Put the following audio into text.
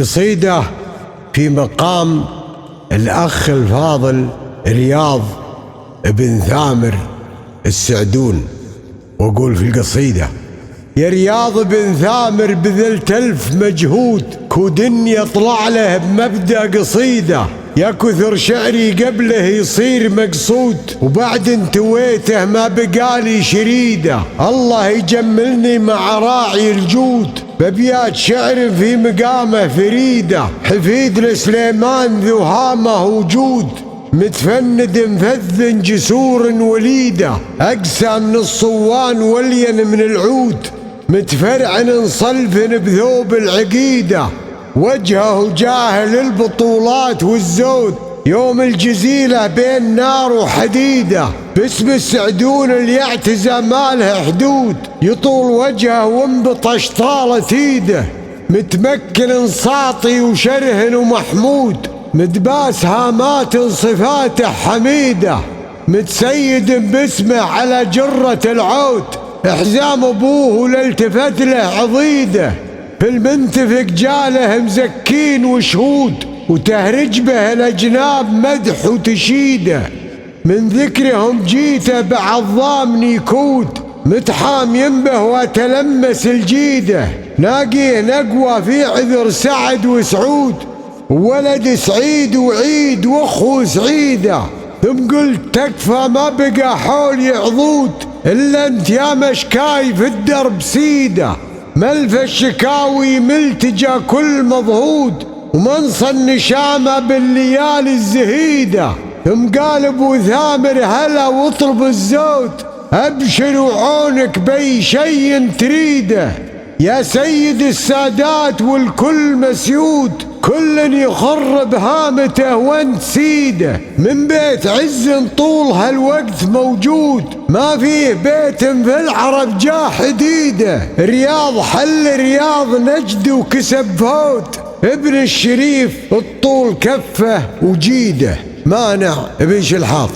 قصيدة في مقام الأخ الفاضل رياض بن ثامر السعدون. وأقول في القصيدة: يا رياض بن ثامر بذلت ألف مجهود، كودن يطلع له بمبدأ قصيدة، يا كثر شعري قبله يصير مقصود، وبعد انتويته ما بقالي شريدة. الله يجملني مع راعي الجود، بأبيات شعر في مقامه فريدة، حفيد لسليمان ذو هامه وجود، متفند مفذ جسور وليده، أقسى من الصوان ولين من العود، متفرعن صلف بذوب العقيدة، وجهه جاهل البطولات والزود، يوم الجزيلة بين نار وحديدة، باسم السعدون اللي يعتزى ما له حدود، يطول وجهه وانبطش طالت ايده، متمكن ساطي وشره ومحمود، متباس هامات صفاته حميده، متسيد باسمه على جرة العود، احزام ابوه لالتفت له عضيده، في المنتفق جاله مزكين وشهود، وتهرج به الاجناب مدح وتشيده، من ذكرهم جيته بعظام نيكود، متحام ينبه وتلمس الجيده، ناقيه نقوى في عذر سعد وسعود، ولد سعيد وعيد واخو سعيده، ثم قلت تكفى ما بقى حولي عضود، الا انت يا مشكاي في الدرب سيده، ملف الشكاوي ملتجى كل مضهود، ومنصى النشامه بالليالي الزهيده، ثم قال ابو ثامر هلا واطلب الزود، ابشر وعونك بي شي تريده، يا سيد السادات والكل مسيود، كل يخر بهامته وانت سيده، من بيت عز طول هالوقت موجود، ما فيه بيت في العرب جا حديده، رياض حل رياض نجد وكسب فوت، ابن الشريف الطول كفه وجيده. مانع ابن شلحاط.